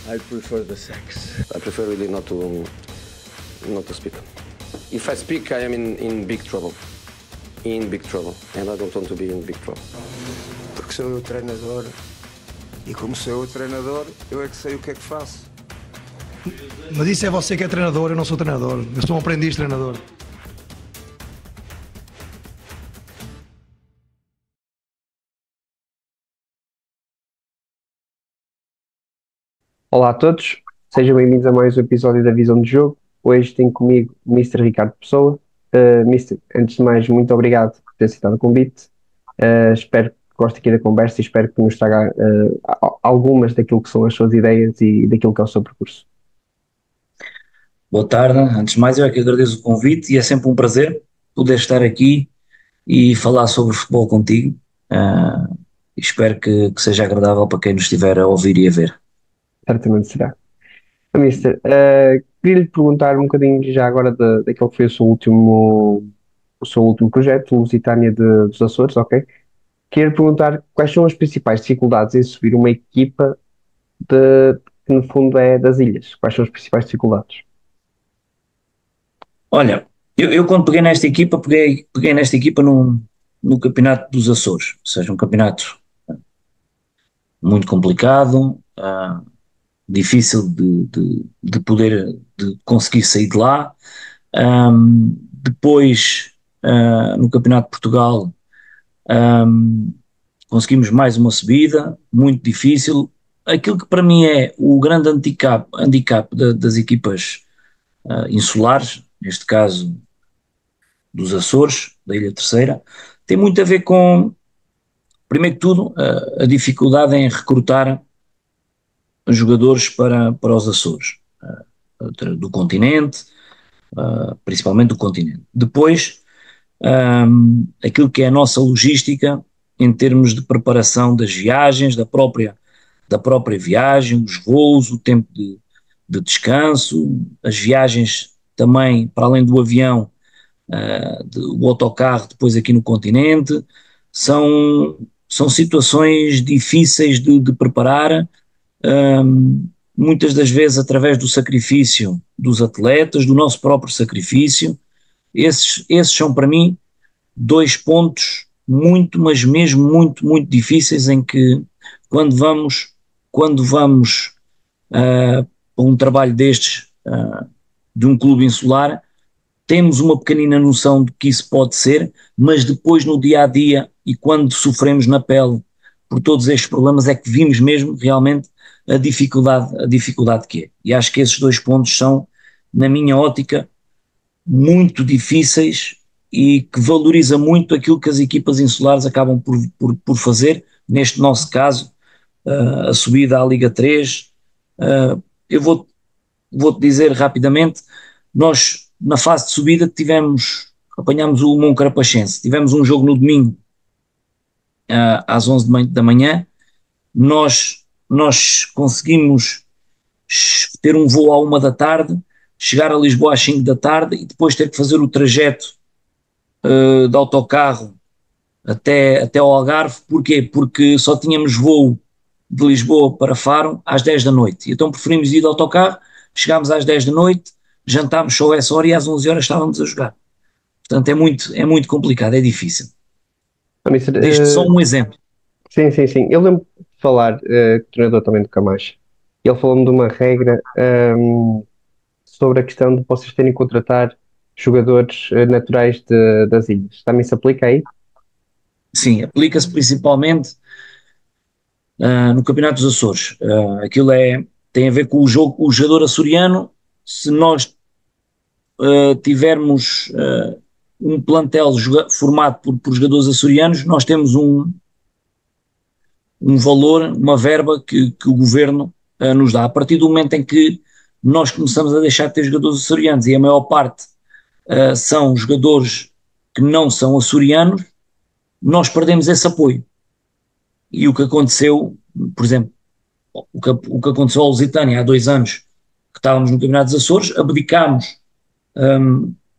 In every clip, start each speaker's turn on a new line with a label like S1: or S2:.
S1: I prefer the sex.
S2: I prefer really not to speak. If I speak, I am in big trouble. In big trouble. And I don't want to be in big trouble.
S3: Porque sou eu o treinador. E como sou eu o treinador, eu é que sei o que é que faço.
S4: Mas isso é você que é treinador, eu não sou treinador. Eu sou um aprendiz treinador.
S5: Olá a todos, sejam bem-vindos a mais um episódio da Visão de Jogo. Hoje tenho comigo o Mr. Ricardo Pessoa. Mister, antes de mais, muito obrigado por ter aceitado o convite. Espero que goste aqui da conversa e espero que nos traga algumas daquilo que são as suas ideias e daquilo que é o seu percurso.
S6: Boa tarde, antes de mais eu é que agradeço o convite e é sempre um prazer poder estar aqui e falar sobre futebol contigo. Espero que seja agradável para quem nos estiver a ouvir e a ver.
S5: Certamente será. Mister, queria lhe perguntar um bocadinho já agora daquele que foi o seu último projeto, Lusitânia dos Açores, ok? Queria lhe perguntar quais são as principais dificuldades em subir uma equipa que no fundo é das ilhas. Quais são as principais dificuldades?
S6: Olha, eu quando peguei nesta equipa, peguei nesta equipa no Campeonato dos Açores, ou seja, um campeonato muito complicado, difícil de poder, de conseguir sair de lá. Depois, no Campeonato de Portugal, conseguimos mais uma subida, muito difícil. Aquilo que para mim é o grande handicap das equipas insulares, neste caso dos Açores, da Ilha Terceira, tem muito a ver com, primeiro que tudo, a dificuldade em recrutar jogadores para os Açores, do continente, principalmente do continente. Depois, aquilo que é a nossa logística em termos de preparação das viagens, da própria viagem, os voos, o tempo de descanso, as viagens também, para além do avião, o autocarro depois aqui no continente, são situações difíceis de preparar, muitas das vezes através do sacrifício dos atletas, do nosso próprio sacrifício. Esses são para mim dois pontos muito, mas mesmo muito, muito difíceis em que quando vamos para um trabalho destes, de um clube insular, temos uma pequenina noção de que isso pode ser, mas depois no dia a dia e quando sofremos na pele por todos estes problemas é que vimos mesmo realmente a dificuldade que é. E acho que esses dois pontos são, na minha ótica, muito difíceis e que valoriza muito aquilo que as equipas insulares acabam por fazer, neste nosso caso, a subida à Liga 3. Eu vou-te dizer rapidamente, nós na fase de subida apanhámos o Moncarapachense, tivemos um jogo no domingo às 11 da manhã, nós conseguimos ter um voo à 1 da tarde, chegar a Lisboa às 5 da tarde e depois ter que fazer o trajeto de autocarro até ao Algarve. Porquê? Porque só tínhamos voo de Lisboa para Faro às 10 da noite, e então preferimos ir de autocarro, chegámos às 10 da noite, jantámos só essa hora e às 11 horas estávamos a jogar. Portanto é muito complicado, é difícil. Deste só um exemplo.
S5: Sim. Eu lembro de falar, com o treinador também do Camacho, ele falou-me de uma regra sobre a questão de vocês terem que contratar jogadores naturais das ilhas. Também se aplica aí?
S6: Sim, aplica-se principalmente no Campeonato dos Açores. Aquilo tem a ver com o jogador açoriano. Se nós tivermos um plantel formado por jogadores açorianos, nós temos um valor, uma verba que o governo nos dá. A partir do momento em que nós começamos a deixar de ter jogadores açorianos e a maior parte são jogadores que não são açorianos, nós perdemos esse apoio. E o que aconteceu, por exemplo, o que aconteceu ao Lusitânia há 2 anos, que estávamos no Campeonato dos Açores, abdicámos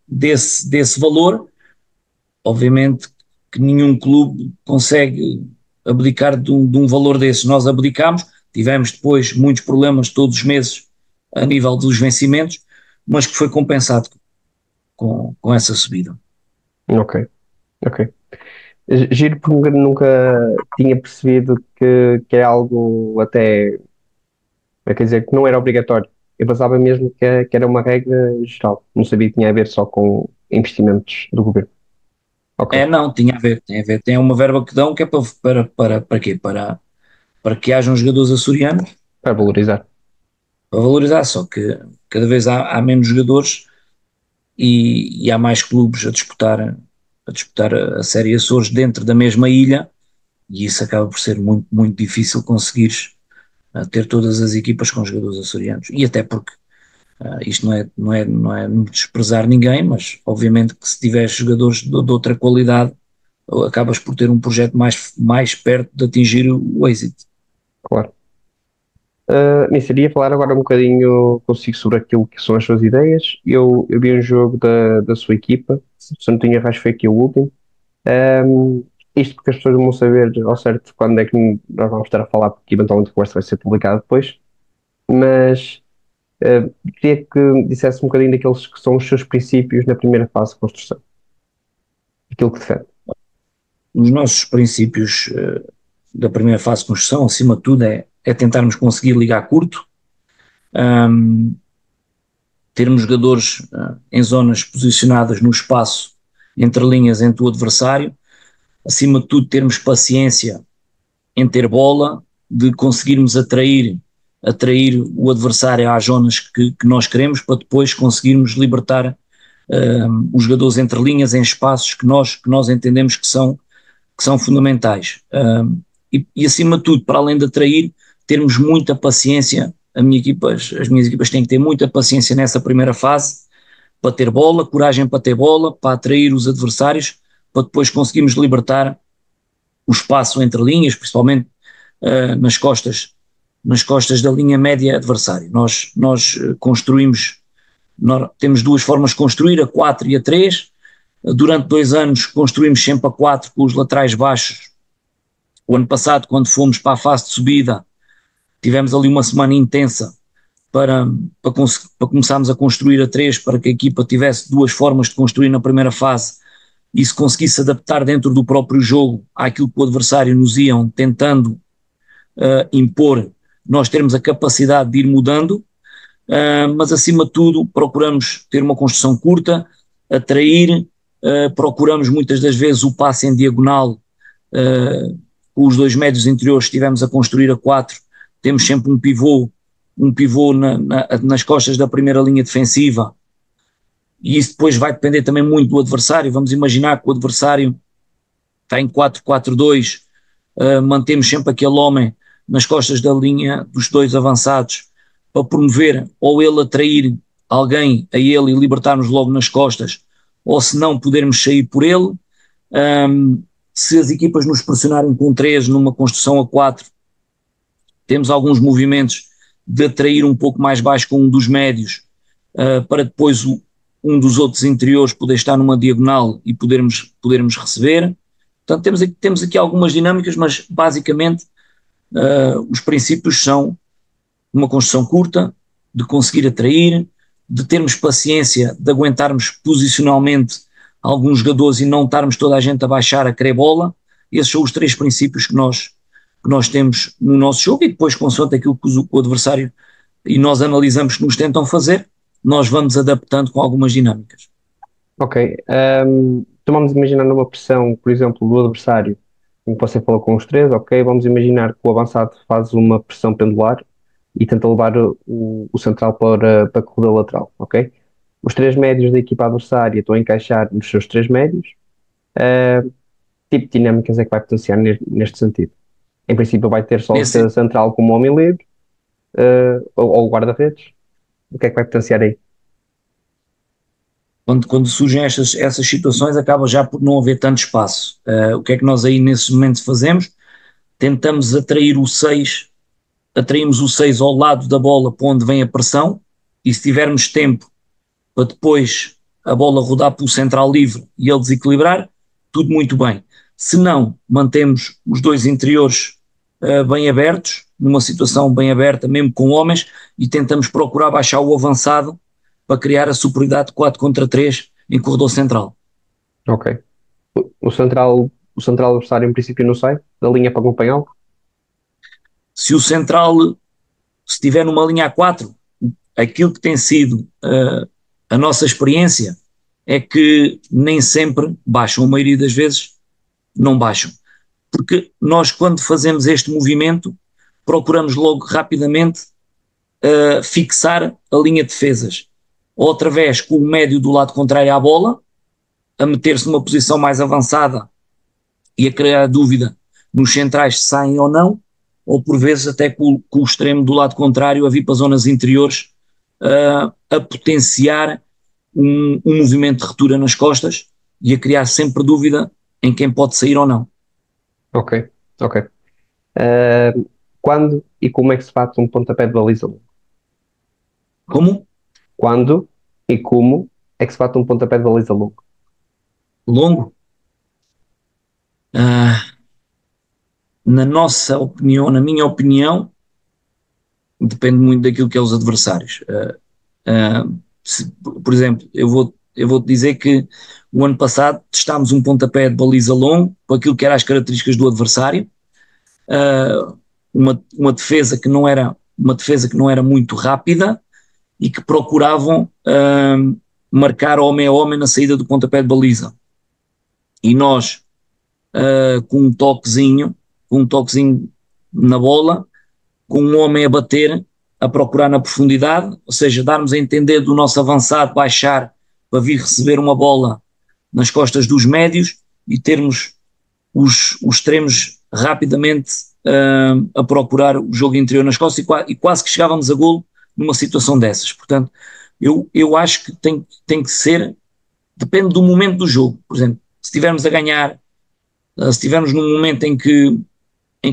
S6: desse valor. Obviamente que nenhum clube consegue abdicar de um valor desses. Nós abdicámos, tivemos depois muitos problemas todos os meses a nível dos vencimentos, mas que foi compensado com essa subida.
S5: Ok, ok. Giro porque nunca tinha percebido que é algo até, quer dizer, que não era obrigatório. Eu pensava mesmo que era uma regra geral. Não sabia que tinha a ver só com investimentos do governo. Ok,
S6: Não, tinha a ver, tem uma verba que dão que é para quê? Para que hajam jogadores açorianos,
S5: para valorizar.
S6: para valorizar, só que cada vez há menos jogadores e há mais clubes a disputar a Série Açores dentro da mesma ilha, e isso acaba por ser muito, muito difícil conseguires ter todas as equipas com jogadores açorianos, e até porque isto não é desprezar ninguém, mas obviamente que se tiveres jogadores de outra qualidade, acabas por ter um projeto mais perto de atingir o êxito.
S5: Claro. Nisso, iria falar agora um bocadinho consigo sobre aquilo que são as suas ideias. Eu vi um jogo da sua equipa, se não tinha erro, acho que foi aqui o último. Isto porque as pessoas vão saber ao certo quando é que nós vamos estar a falar, porque eventualmente a conversa vai ser publicada depois. Mas queria que dissesse um bocadinho daqueles que são os seus princípios na primeira fase de construção. Aquilo que defende.
S6: Os nossos princípios da primeira fase de construção, acima de tudo, é tentarmos conseguir ligar curto, termos jogadores em zonas posicionadas no espaço, entre linhas, entre o adversário, acima de tudo termos paciência em ter bola, de conseguirmos atrair o adversário às zonas que nós queremos, para depois conseguirmos libertar os jogadores entre linhas em espaços que nós entendemos que são fundamentais. E acima de tudo, para além de atrair, termos muita paciência. As minhas equipas têm que ter muita paciência nessa primeira fase, para ter bola, coragem para ter bola, para atrair os adversários, para depois conseguirmos libertar o espaço entre linhas, principalmente nas costas da linha média adversária. Nós construímos, temos duas formas de construir, a 4 e a 3. Durante 2 anos construímos sempre a 4 com os laterais baixos. O ano passado, quando fomos para a fase de subida, tivemos ali uma semana intensa para começarmos a construir a 3, para que a equipa tivesse duas formas de construir na primeira fase e se conseguisse adaptar dentro do próprio jogo àquilo que o adversário nos iam tentando impor, nós termos a capacidade de ir mudando, mas acima de tudo procuramos ter uma construção curta, atrair, procuramos muitas das vezes o passe em diagonal, com os 2 médios interiores. Estivemos a construir a 4, temos sempre um pivô nas costas da primeira linha defensiva, e isso depois vai depender também muito do adversário. Vamos imaginar que o adversário está em 4-4-2, mantemos sempre aquele homem nas costas da linha dos 2 avançados, para promover ou ele atrair alguém a ele e libertar-nos logo nas costas, ou se não podermos sair por ele. Se as equipas nos pressionarem com 3 numa construção a 4, temos alguns movimentos de atrair um pouco mais baixo com um dos médios, para depois um dos outros interiores poder estar numa diagonal e podermos receber. Portanto, temos aqui algumas dinâmicas, mas basicamente os princípios são uma construção curta, de conseguir atrair, de termos paciência, de aguentarmos posicionalmente alguns jogadores e não estarmos toda a gente a baixar a querer bola. Esses são os 3 princípios que nós temos no nosso jogo, e depois, consoante aquilo que o adversário e nós analisamos que nos tentam fazer, nós vamos adaptando com algumas dinâmicas.
S5: Ok. Então vamos imaginar numa pressão, por exemplo, do adversário, como você falou com os 3, ok, vamos imaginar que o avançado faz uma pressão pendular e tenta levar o central para correr lateral, ok? Os 3 médios da equipa adversária estão a encaixar nos seus 3 médios. Tipo de dinâmicas é que vai potenciar neste sentido? Em princípio vai ter só o central como homem livre, ou o guarda-redes. O que é que vai potenciar aí?
S6: Quando surgem essas situações, acaba já por não haver tanto espaço. O que é que nós aí nesse momento fazemos? Tentamos atraímos o 6 ao lado da bola, para onde vem a pressão, e se tivermos tempo para depois a bola rodar pelo central livre e ele desequilibrar, tudo muito bem. Se não, mantemos os 2 interiores bem abertos, numa situação bem aberta, mesmo com homens, e tentamos procurar baixar o avançado para criar a superioridade de 4 contra 3 em corredor central.
S5: Ok. O central adversário em princípio não sai da linha para acompanhá-lo?
S6: Se o central se estiver numa linha A4, aquilo que tem sido a nossa experiência é que nem sempre baixam, a maioria das vezes não baixam. Porque nós, quando fazemos este movimento, procuramos logo rapidamente fixar a linha de defesas, ou através com o médio do lado contrário à bola, a meter-se numa posição mais avançada e a criar dúvida nos centrais se saem ou não, ou por vezes até com o extremo do lado contrário a vir para zonas interiores a potenciar um movimento de ruptura nas costas e a criar sempre dúvida em quem pode sair ou não.
S5: Ok, ok. Quando e como é que se bate um pontapé de baliza longo?
S6: Como?
S5: Quando e como é que se bate um pontapé de baliza longo?
S6: Longo? Na nossa opinião, na minha opinião, depende muito daquilo que é os adversários. Por exemplo, eu vou dizer que o ano passado testámos um pontapé de baliza longo com aquilo que eram as características do adversário, uma defesa que não era muito rápida e que procuravam marcar homem a homem na saída do pontapé de baliza. E nós, com um toquezinho na bola, com um homem a bater, a procurar na profundidade, ou seja, darmos a entender do nosso avançado baixar para vir receber uma bola nas costas dos médios e termos os extremos rapidamente a procurar o jogo interior nas costas e quase que chegávamos a golo numa situação dessas. Portanto, eu acho que tem que ser, depende do momento do jogo. Por exemplo, se estivermos a ganhar, se estivermos num momento em que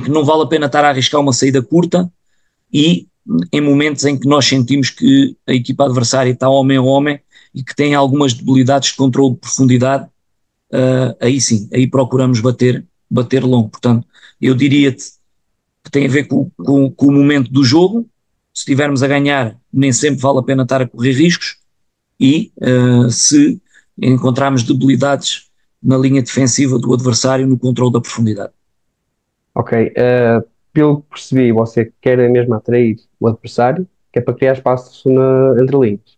S6: não vale a pena estar a arriscar uma saída curta, e em momentos em que nós sentimos que a equipa adversária está homem a homem e que tem algumas debilidades de controle de profundidade, aí sim, aí procuramos bater longo. Portanto, eu diria-te que tem a ver com o momento do jogo. Se estivermos a ganhar, nem sempre vale a pena estar a correr riscos, e se encontrarmos debilidades na linha defensiva do adversário no controle da profundidade.
S5: Ok, pelo que percebi, você quer mesmo atrair o adversário, que é para criar espaço entre linhas,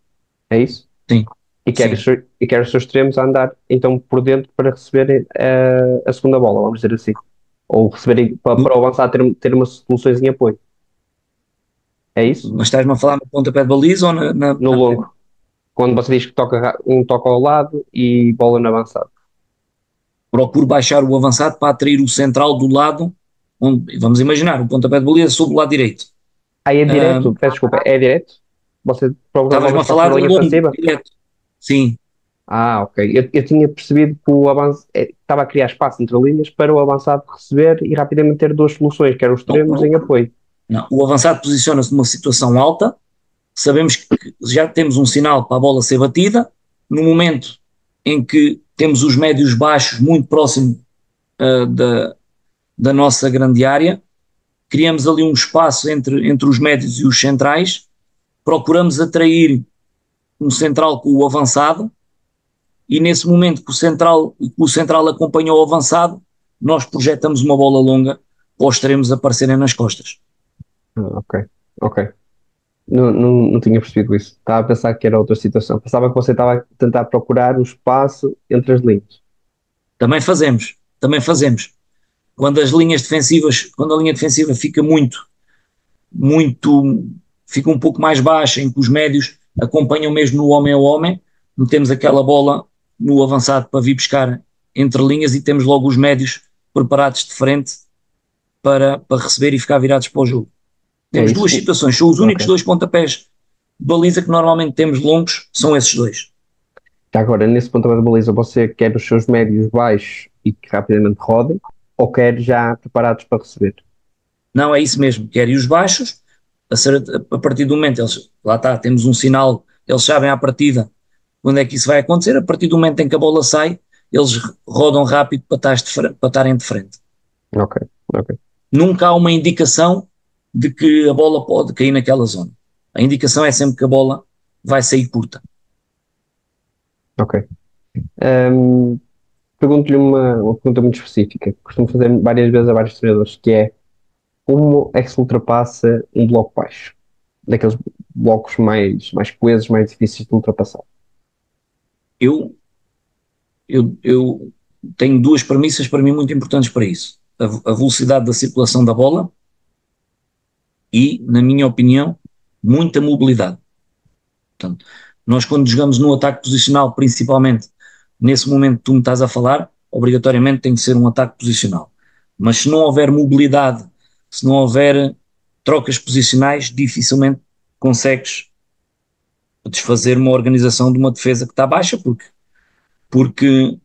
S5: é isso?
S6: Sim.
S5: E quer,
S6: sim.
S5: e quer os seus extremos a andar então por dentro para receber a segunda bola, vamos dizer assim. Ou receber para o avançar ter umas soluções em apoio. É isso?
S6: Mas estás-me a falar no pontapé de baliza ou
S5: No longo. Quando você diz que um toca ao lado e bola no avançado.
S6: Procuro baixar o avançado para atrair o central do lado, onde, vamos imaginar, o pontapé de baliza sob o lado direito.
S5: Aí é direto, peço desculpa, é direto? Você procura
S6: Estavas-me a falar
S5: na
S6: do
S5: linha
S6: longo,
S5: defensiva?
S6: direto. Sim.
S5: Ok. Eu tinha percebido que o avanço estava a criar espaço entre linhas para o avançado receber e rapidamente ter duas soluções, que eram os extremos em apoio.
S6: Não, o avançado posiciona-se numa situação alta, sabemos que já temos um sinal para a bola ser batida, no momento em que temos os médios baixos muito próximo da nossa grande área, criamos ali um espaço entre os médios e os centrais, procuramos atrair um central com o avançado, e nesse momento que o central acompanha o avançado, nós projetamos uma bola longa para os extremos aparecerem nas costas.
S5: Ok. Não tinha percebido isso. Estava a pensar que era outra situação. Pensava que você estava a tentar procurar um espaço entre as linhas.
S6: Também fazemos. Quando a linha defensiva fica fica um pouco mais baixa, em que os médios acompanham mesmo no homem a homem, metemos aquela bola no avançado para vir buscar entre linhas e temos logo os médios preparados de frente para receber e ficar virados para o jogo. Temos duas situações, são os únicos dois pontapés de baliza que normalmente temos longos, são esses dois.
S5: Agora, nesse pontapé de baliza, você quer os seus médios baixos e que rapidamente rodem, ou quer já preparados para receber?
S6: Não, é isso mesmo, quer e os baixos, a partir do momento, lá está, temos um sinal, eles sabem à partida quando é que isso vai acontecer, a partir do momento em que a bola sai, eles rodam rápido para estarem de frente.
S5: Ok.
S6: nunca há uma indicação de que a bola pode cair naquela zona. A indicação é sempre que a bola vai sair curta.
S5: Ok. Ahm, Pergunto-lhe uma pergunta muito específica, que costumo fazer várias vezes a vários treinadores, que é como é que se ultrapassa um bloco baixo? Daqueles blocos mais coesos, mais difíceis de ultrapassar.
S6: Eu, eu tenho duas premissas para mim muito importantes para isso. A velocidade da circulação da bola e, na minha opinião, muita mobilidade. Portanto, nós quando jogamos no ataque posicional, principalmente nesse momento que tu me estás a falar, obrigatoriamente tem de ser um ataque posicional. Mas se não houver mobilidade, se não houver trocas posicionais, dificilmente consegues desfazer uma organização de uma defesa que está baixa, porque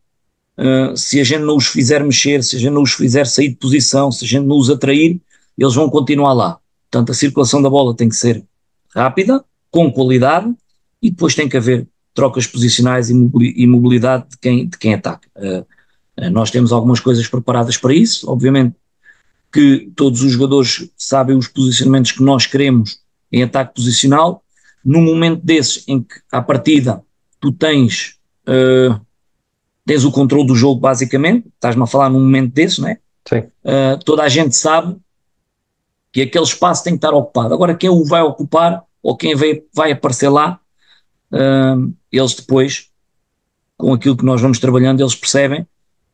S6: se a gente não os fizer mexer, se a gente não os fizer sair de posição, se a gente não os atrair, eles vão continuar lá. Portanto, a circulação da bola tem que ser rápida, com qualidade, e depois tem que haver trocas posicionais e mobilidade de quem ataca. Nós temos algumas coisas preparadas para isso, obviamente que todos os jogadores sabem os posicionamentos que nós queremos em ataque posicional. Num momento desses em que, à partida, tu tens o controle do jogo, basicamente, estás-me a falar num momento desses, não é?
S5: Sim.
S6: Toda a gente sabe que aquele espaço tem que estar ocupado. Agora, quem o vai ocupar ou quem vai aparecer lá, eles depois, com aquilo que nós vamos trabalhando, eles percebem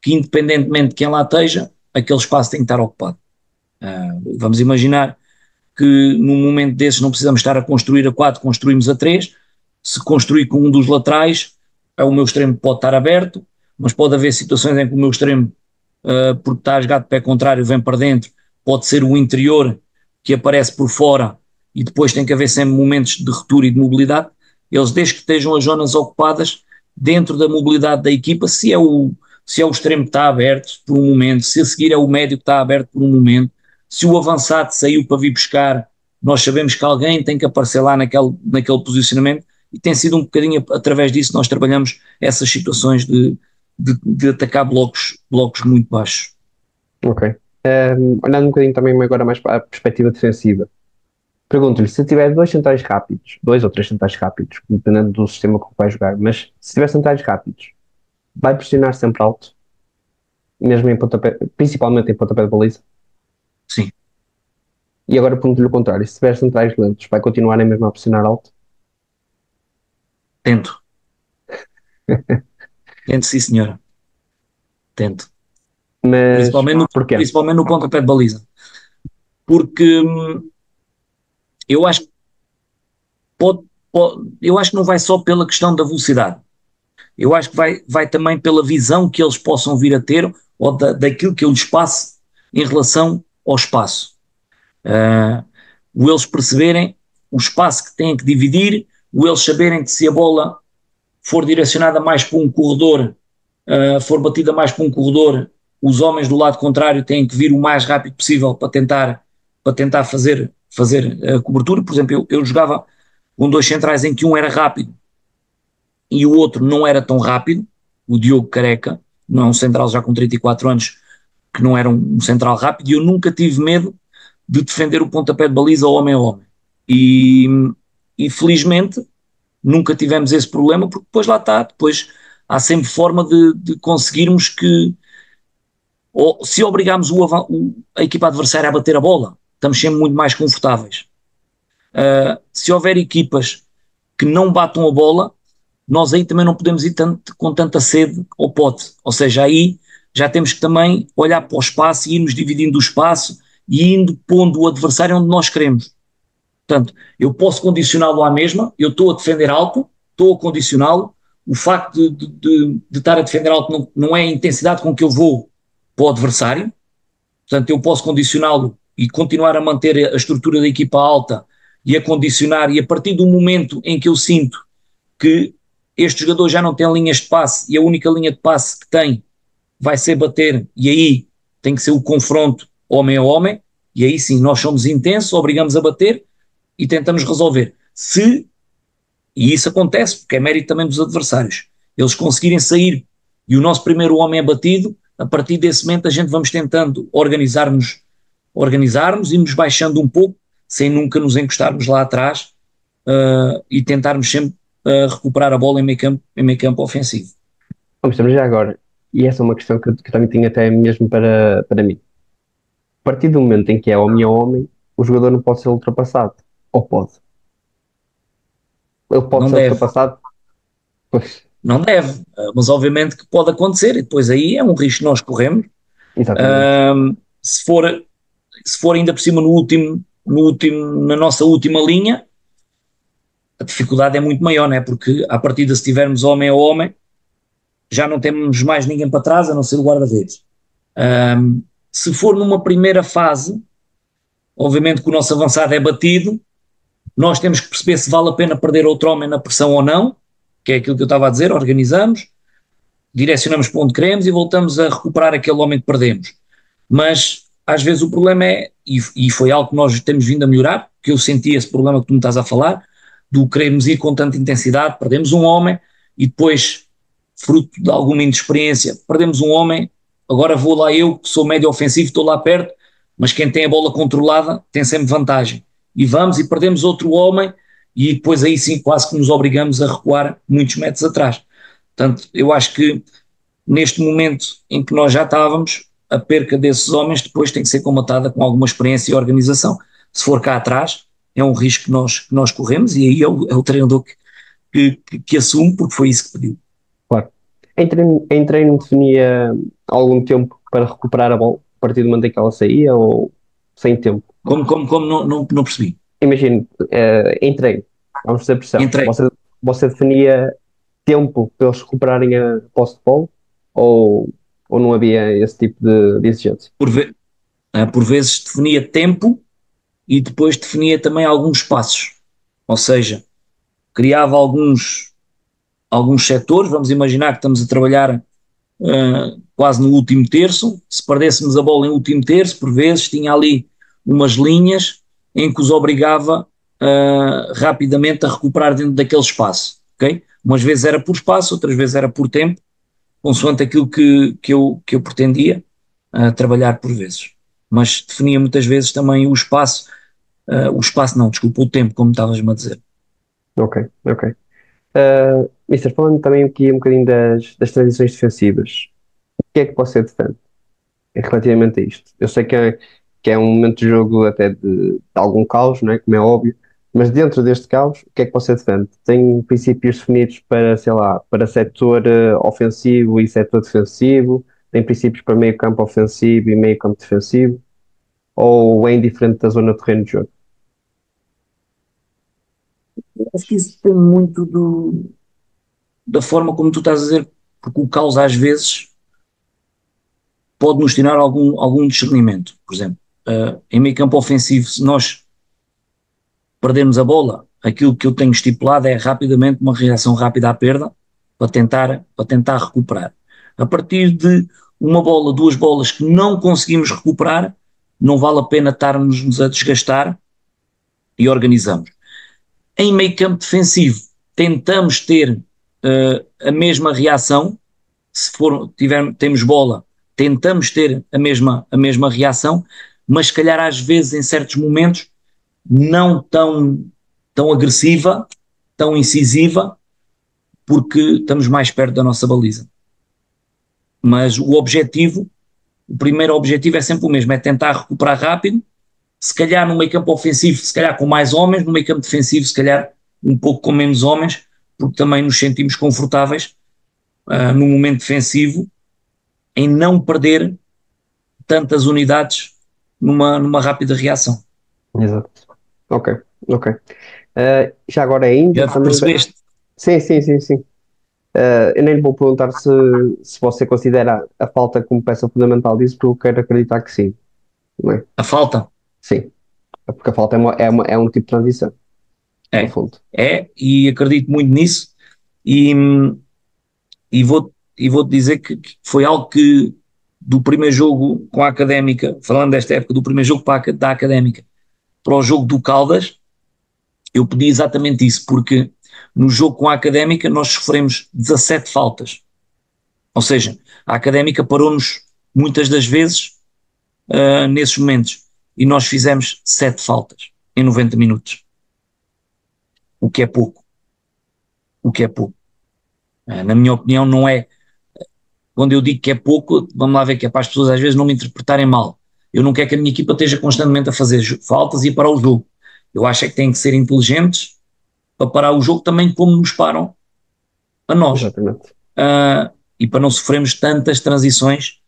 S6: que, independentemente de quem lá esteja, aquele espaço tem que estar ocupado. Vamos imaginar que num momento desses não precisamos estar a construir a 4, construímos a 3. Se construir com um dos laterais, o meu extremo pode estar aberto, mas pode haver situações em que o meu extremo, porque está a jogar de pé contrário, vem para dentro, pode ser o interior que aparece por fora, e depois tem que haver sempre momentos de ruptura e de mobilidade. Eles, desde que estejam as zonas ocupadas, dentro da mobilidade da equipa, se é o extremo que está aberto por um momento, se a seguir é o médio que está aberto por um momento, se o avançado saiu para vir buscar, nós sabemos que alguém tem que aparecer lá naquele posicionamento, e tem sido um bocadinho através disso nós trabalhamos essas situações de atacar blocos muito baixos.
S5: Ok. Olhando um bocadinho também agora mais para a perspectiva defensiva, pergunto-lhe, se tiver dois centrais rápidos, dois ou três centrais rápidos, dependendo do sistema que vai jogar, mas se tiver centrais rápidos, vai pressionar sempre alto, mesmo em pontapé, principalmente em pontapé de baliza?
S6: Sim.
S5: E agora pergunto-lhe o contrário, se tiver centrais lentos, vai continuar a mesma a pressionar alto?
S6: Tento. Tento, sim, senhora. Tento.
S5: Mas porquê?
S6: Principalmente no pontapé de baliza. Porque eu acho que eu acho que não vai só pela questão da velocidade. Eu acho que vai também pela visão que eles possam vir a ter, ou daquilo que eu lhes passe em relação ao espaço. O eles perceberem o espaço que têm que dividir, o eles saberem que se a bola for direcionada mais para um corredor, for batida mais para um corredor, os homens do lado contrário têm que vir o mais rápido possível para tentar fazer a cobertura. Por exemplo, eu jogava com dois centrais em que um era rápido e o outro não era tão rápido, o Diogo Careca, não é um central já com 34 anos, que não era um central rápido, e eu nunca tive medo de defender o pontapé de baliza homem a homem. E felizmente nunca tivemos esse problema, porque depois lá está, depois há sempre forma de conseguirmos que, ou se obrigarmos a equipa adversária a bater a bola, estamos sempre muito mais confortáveis. Se houver equipas que não batam a bola, nós aí também não podemos ir com tanta sede ao pote, ou seja, aí já temos que também olhar para o espaço e irmos dividindo o espaço e indo pondo o adversário onde nós queremos. Portanto, eu posso condicioná-lo à mesma, eu estou a defender alto, estou a condicioná-lo, o facto de estar a defender alto não é a intensidade com que eu vou para o adversário, portanto eu posso condicioná-lo e continuar a manter a estrutura da equipa alta e a condicionar, e a partir do momento em que eu sinto que este jogador já não tem linhas de passe e a única linha de passe que tem vai ser bater, e aí tem que ser o confronto homem a homem, e aí sim nós somos intensos, obrigamos a bater e tentamos resolver. E isso acontece porque é mérito também dos adversários, eles conseguirem sair e o nosso primeiro homem é batido, a partir desse momento a gente vamos tentando organizar-nos organizarmos, irmos baixando um pouco, sem nunca nos encostarmos lá atrás e tentarmos sempre recuperar a bola em meio campo ofensivo.
S5: Vamos, estamos já agora, e essa é uma questão que eu também tinha até mesmo para mim. A partir do momento em que é homem a homem, o jogador não pode ser ultrapassado. Ou pode? Ele pode
S6: Não
S5: ser
S6: deve.
S5: ultrapassado? Pois,
S6: Não deve, mas obviamente que pode acontecer, e depois aí é um risco que nós corremos.
S5: exatamente.
S6: Se for ainda por cima na nossa última linha, a dificuldade é muito maior, né? Porque à partida, se tivermos homem a homem, já não temos mais ninguém para trás, a não ser o guarda-redes. Se for numa primeira fase, obviamente que o nosso avançado é batido, nós temos que perceber se vale a pena perder outro homem na pressão ou não, que é aquilo que eu estava a dizer, organizamos, direcionamos para onde queremos e voltamos a recuperar aquele homem que perdemos. Mas às vezes o problema é, e foi algo que nós temos vindo a melhorar, que eu senti esse problema que tu me estás a falar, do querermos ir com tanta intensidade, perdemos um homem e depois, fruto de alguma inexperiência, perdemos um homem, agora vou lá eu, que sou médio ofensivo, estou lá perto, mas quem tem a bola controlada tem sempre vantagem. E vamos e perdemos outro homem e depois aí sim quase que nos obrigamos a recuar muitos metros atrás. Portanto, eu acho que neste momento em que nós já estávamos, a perca desses homens depois tem que ser combatada com alguma experiência e organização. Se for cá atrás, é um risco que nós corremos e aí é o treinador que assume, porque foi isso que pediu.
S5: Claro. Em treino definia algum tempo para recuperar a bola, a partir do momento em que ela saía, ou sem tempo?
S6: Como não percebi?
S5: Imagino, em treino, vamos fazer pressão.
S6: Em treino.
S5: Você definia tempo para eles recuperarem a posse de bola, ou, ou não havia esse tipo de exigência?
S6: Por vezes definia tempo e depois definia também alguns passos, ou seja, criava alguns setores. Vamos imaginar que estamos a trabalhar quase no último terço, se perdêssemos a bola em último terço, por vezes tinha ali umas linhas em que os obrigava rapidamente a recuperar dentro daquele espaço, ok? Umas vezes era por espaço, outras vezes era por tempo, consoante aquilo que eu pretendia trabalhar por vezes. Mas definia muitas vezes também o espaço não, desculpa, o tempo, como estavas-me a dizer.
S5: Ok. Mister, falando também aqui um bocadinho das transições defensivas, o que é que você defende relativamente a isto? Eu sei que é um momento de jogo até de algum caos, não é? Como é óbvio, mas dentro deste caos, o que é que você defende? Tem princípios definidos para, sei lá, para setor ofensivo e setor defensivo? Tem princípios para meio campo ofensivo e meio campo defensivo? Ou é indiferente da zona de terreno de jogo?
S6: Acho que isso depende muito da forma como tu estás a dizer, porque o caos às vezes pode nos tirar algum discernimento. Por exemplo, em meio campo ofensivo, se nós perdermos a bola, aquilo que eu tenho estipulado é rapidamente uma reação rápida à perda para tentar recuperar. A partir de uma bola, duas bolas que não conseguimos recuperar, não vale a pena estarmos a desgastar e organizamos. Em meio campo defensivo, tentamos ter a mesma reação. Se temos bola, tentamos ter a mesma reação, mas se calhar às vezes em certos momentos não tão agressiva, tão incisiva, porque estamos mais perto da nossa baliza. Mas o primeiro objetivo é sempre o mesmo, é tentar recuperar rápido, se calhar no meio campo ofensivo, se calhar com mais homens, no meio campo defensivo, se calhar um pouco com menos homens, porque também nos sentimos confortáveis no momento defensivo em não perder tantas unidades numa rápida reação.
S5: Exato. Ok. Já agora ainda
S6: Já
S5: também...
S6: percebeste?
S5: Sim. Eu nem lhe vou perguntar se você considera a falta como peça fundamental disso, porque eu quero acreditar que sim. Não é?
S6: A falta?
S5: Sim. Porque a falta é um tipo de transição, no fundo.
S6: E acredito muito nisso e vou-te dizer que foi algo que do primeiro jogo com a Académica, falando desta época, do primeiro jogo da Académica para o jogo do Caldas, eu pedi exatamente isso, porque no jogo com a Académica nós sofremos 17 faltas, ou seja, a Académica parou-nos muitas das vezes nesses momentos, e nós fizemos 7 faltas em 90 minutos. O que é pouco. O que é pouco. Na minha opinião, não é. Quando eu digo que é pouco, vamos lá ver, que é para as pessoas às vezes não me interpretarem mal. Eu não quero que a minha equipa esteja constantemente a fazer faltas e a parar o jogo. Eu acho é que têm que ser inteligentes para parar o jogo também como nos param a nós.
S5: Exatamente.
S6: E para não sofrermos tantas transições,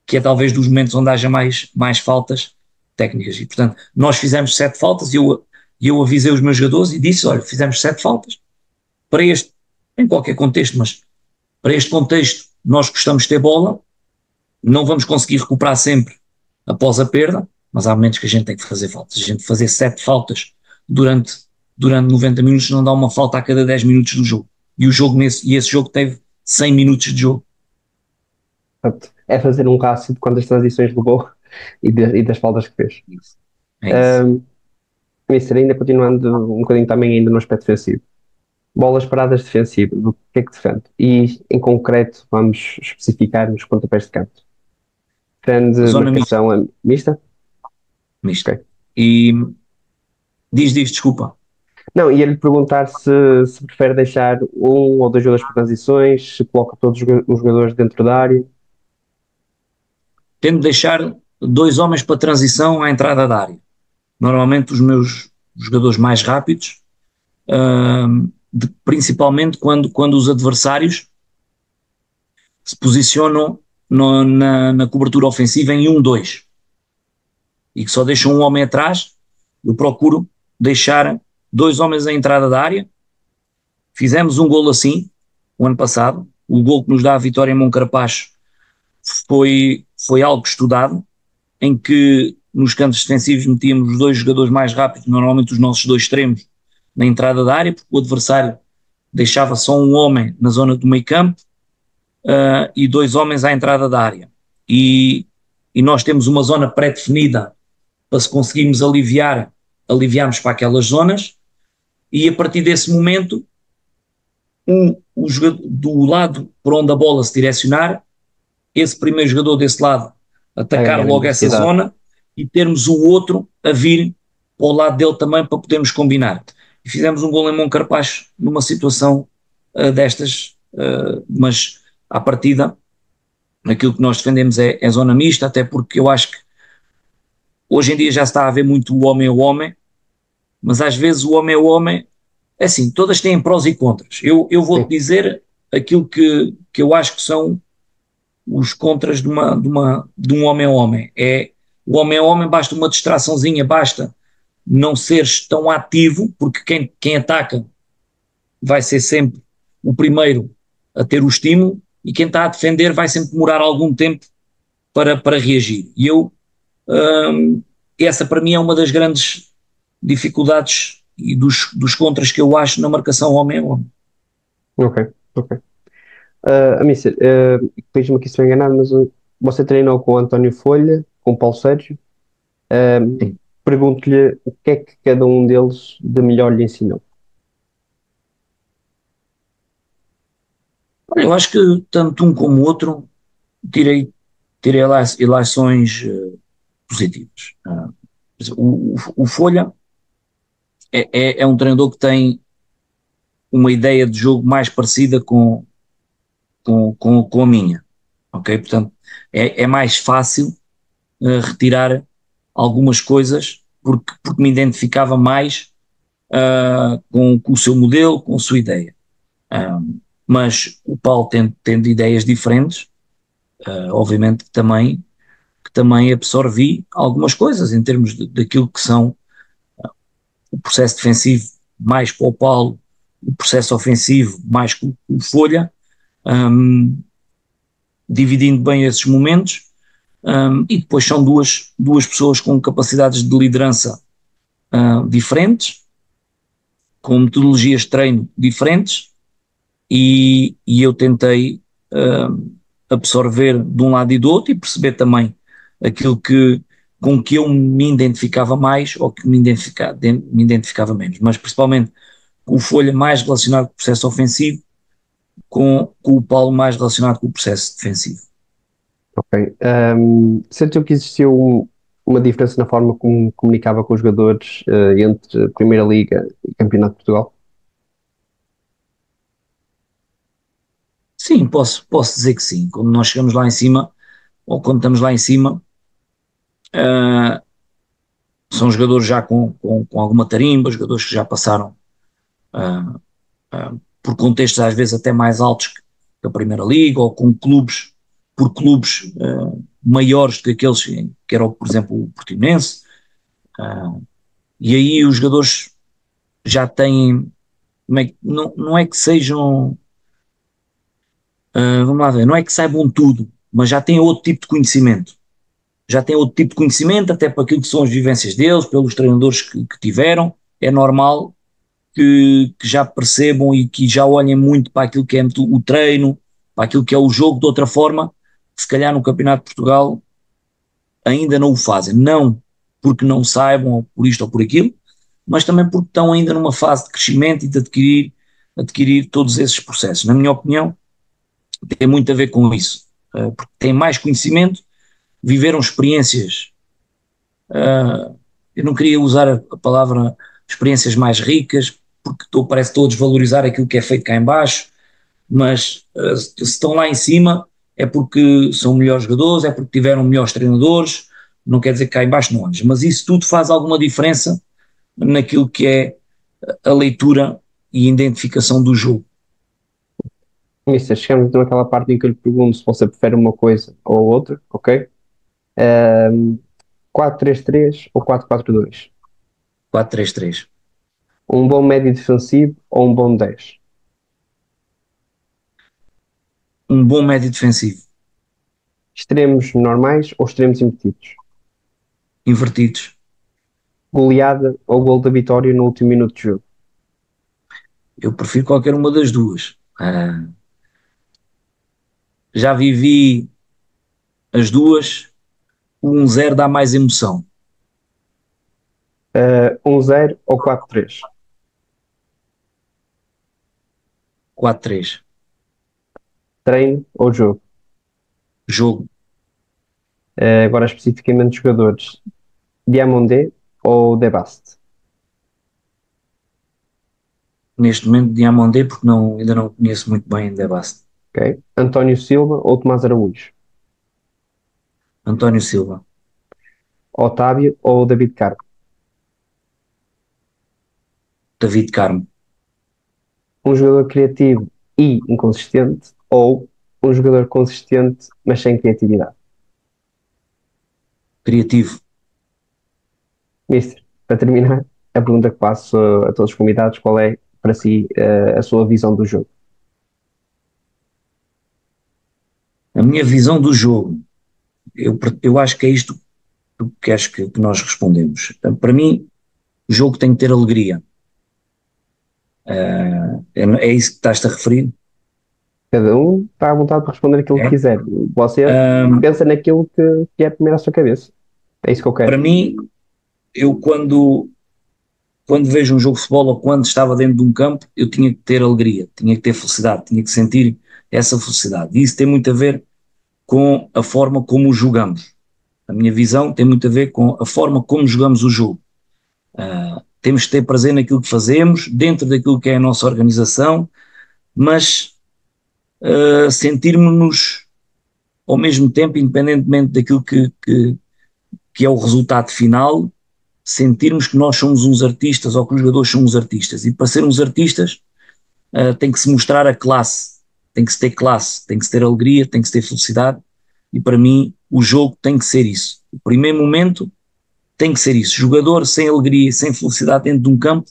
S6: que é talvez dos momentos onde haja mais faltas técnicas. E, portanto, nós fizemos 7 faltas e eu avisei os meus jogadores e disse, olha, fizemos 7 faltas. Para este, em qualquer contexto, mas para este contexto, nós gostamos de ter bola, não vamos conseguir recuperar sempre após a perda, mas há momentos que a gente tem que fazer faltas. A gente fazer 7 faltas durante 90 minutos não dá uma falta a cada 10 minutos do jogo. E esse jogo teve 100 minutos de jogo.
S5: Portanto, é fazer um rácio de quantas transições levou e das faltas que fez.
S6: É isso.
S5: Mister, ainda continuando um bocadinho também ainda no aspecto defensivo. Bolas paradas defensivas, o que é que defende? E, em concreto, vamos especificar nos pontapés de canto. Defende
S6: Zona
S5: marcação mista?
S6: Misto.
S5: Ok.
S6: E diz, desculpa.
S5: Não, ia-lhe perguntar se prefere deixar um ou dois jogadores para transições, se coloca todos os jogadores dentro da área.
S6: Tento deixar 2 homens para transição à entrada da área. Normalmente os meus jogadores mais rápidos, principalmente quando os adversários se posicionam na cobertura ofensiva em 1-2 e que só deixam um homem atrás, eu procuro deixar 2 homens à entrada da área. Fizemos um golo assim o ano passado, o golo que nos dá a vitória em Moncarapaz foi algo estudado, em que nos cantos defensivos metíamos os 2 jogadores mais rápidos, normalmente os nossos 2 extremos, na entrada da área, porque o adversário deixava só um homem na zona do meio campo e 2 homens à entrada da área. E nós temos uma zona pré-definida para se conseguirmos aliviarmos para aquelas zonas, e a partir desse momento, do lado por onde a bola se direcionar, esse primeiro jogador desse lado atacar logo essa zona e termos o outro a vir para o lado dele também para podermos combinar. E fizemos um gol em Moncarapaz numa situação destas, mas à partida aquilo que nós defendemos é zona mista, até porque eu acho que hoje em dia já se está a ver muito o homem ao homem, mas às vezes o homem ao homem, é assim, todas têm prós e contras. Eu vou-te dizer aquilo que eu acho que são os contras de um homem ao homem. O homem ao homem basta uma distraçãozinha, basta não seres tão ativo, porque quem ataca vai ser sempre o primeiro a ter o estímulo, e quem está a defender vai sempre demorar algum tempo para reagir. E essa para mim é uma das grandes dificuldades e dos contras que eu acho na marcação homem a homem.
S5: Ok. Mister, corrija-me aqui se estou enganado, mas você treinou com o António Folha, com o Paulo Sérgio. Pergunto-lhe o que é que cada um deles de melhor lhe ensinou.
S6: Eu acho que tanto um como o outro tirei ilações positivas. O Folha é um treinador que tem uma ideia de jogo mais parecida com a minha, ok? Portanto, é mais fácil retirar algumas coisas porque me identificava mais com o seu modelo, com a sua ideia. Mas o Paulo tendo ideias diferentes, obviamente que também absorvi algumas coisas em termos daquilo que são o processo defensivo mais para o Paulo, o processo ofensivo mais com o Folha, dividindo bem esses momentos, e depois são duas pessoas com capacidades de liderança diferentes, com metodologias de treino diferentes, e eu tentei absorver de um lado e do outro e perceber também aquilo com que eu me identificava mais ou que me identificava menos, mas principalmente com o Folha mais relacionado com o processo ofensivo, com o Paulo mais relacionado com o processo defensivo.
S5: Ok. Sentiu que existiu uma diferença na forma como comunicava com os jogadores entre Primeira Liga e Campeonato de Portugal?
S6: Sim, posso dizer que sim. Quando nós chegamos lá em cima, ou quando estamos lá em cima, ah, são jogadores já com alguma tarimba, jogadores que já passaram ah, por contextos às vezes até mais altos que a Primeira Liga, ou com clubes, por clubes maiores do que aqueles que era, por exemplo, o Portimonense, e aí os jogadores já têm, não é que sejam, vamos lá ver, não é que saibam tudo, mas já têm outro tipo de conhecimento. Já têm outro tipo de conhecimento, até para aquilo que são as vivências deles, pelos treinadores que tiveram. É normal que já percebam e que já olhem muito para aquilo que é o treino, para aquilo que é o jogo de outra forma, que se calhar no Campeonato de Portugal ainda não o fazem. Não porque não saibam, ou por isto ou por aquilo, mas também porque estão ainda numa fase de crescimento e de adquirir todos esses processos. Na minha opinião, tem muito a ver com isso, porque têm mais conhecimento, viveram experiências, eu não queria usar a palavra experiências mais ricas, porque parece que estou a desvalorizar aquilo que é feito cá em baixo, mas se estão lá em cima é porque são melhores jogadores, é porque tiveram melhores treinadores, não quer dizer que cá em baixo não haja, mas isso tudo faz alguma diferença naquilo que é a leitura e identificação do jogo.
S5: Mister, chegamos então àquela parte em que eu lhe pergunto se você prefere uma coisa ou outra, ok? 4-3-3 ou 4-4-2?
S6: 4-3-3.
S5: Um bom médio defensivo ou um bom 10?
S6: Um bom médio defensivo.
S5: Extremos normais ou extremos invertidos?
S6: Invertidos.
S5: Goleada ou gol da vitória no último minuto de jogo?
S6: Eu prefiro qualquer uma das duas. Já vivi as duas, o 1-0 dá mais emoção.
S5: 1-0 ou 4-3?
S6: 4-3.
S5: Treino ou jogo?
S6: Jogo.
S5: Agora especificamente jogadores. Diamandé ou Debast?
S6: Neste momento Diamandé, porque ainda não conheço muito bem Debast.
S5: Okay. António Silva ou Tomás Araújo?
S6: António Silva.
S5: Otávio ou David Carmo?
S6: David Carmo.
S5: Um jogador criativo e inconsistente ou um jogador consistente mas sem criatividade?
S6: Criativo.
S5: Mister, para terminar, a pergunta que passo a todos os convidados, qual é para si a sua visão do jogo?
S6: A minha visão do jogo, eu acho que é isto que acho que nós respondemos. Para mim, o jogo tem que ter alegria. É isso que estás-te a referir?
S5: Cada um está à vontade de responder aquilo que quiser. Você pensa naquilo que é primeiro à sua cabeça. É isso que eu quero.
S6: Para mim, eu quando vejo um jogo de futebol ou quando estava dentro de um campo, eu tinha que ter alegria, tinha que ter felicidade, tinha que sentir essa felicidade. E isso tem muito a ver com a forma como jogamos. A minha visão tem muito a ver com a forma como jogamos o jogo. Temos que ter prazer naquilo que fazemos, dentro daquilo que é a nossa organização, mas sentirmos-nos ao mesmo tempo, independentemente daquilo que é o resultado final, sentirmos que nós somos uns artistas ou que os jogadores são uns artistas. E para sermos artistas tem que se mostrar a classe, tem que se ter classe, tem que se ter alegria, tem que se ter felicidade. E para mim o jogo tem que ser isso. O primeiro momento tem que ser isso. Jogador sem alegria e sem felicidade dentro de um campo,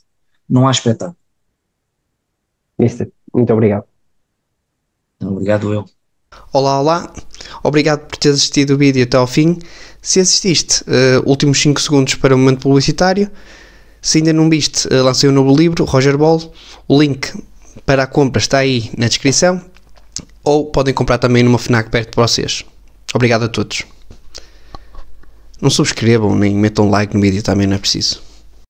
S6: não há espetáculo.
S5: Mister, muito obrigado.
S6: Obrigado eu.
S1: Olá, obrigado por ter assistido o vídeo até ao fim. Se assististe, últimos 5 segundos para o momento publicitário. Se ainda não viste, lancei um novo livro, Roger Ball. O link para a compra está aí na descrição, ou podem comprar também numa FNAC perto de vocês. Obrigado a todos. Não subscrevam nem metam like no vídeo, também não é preciso.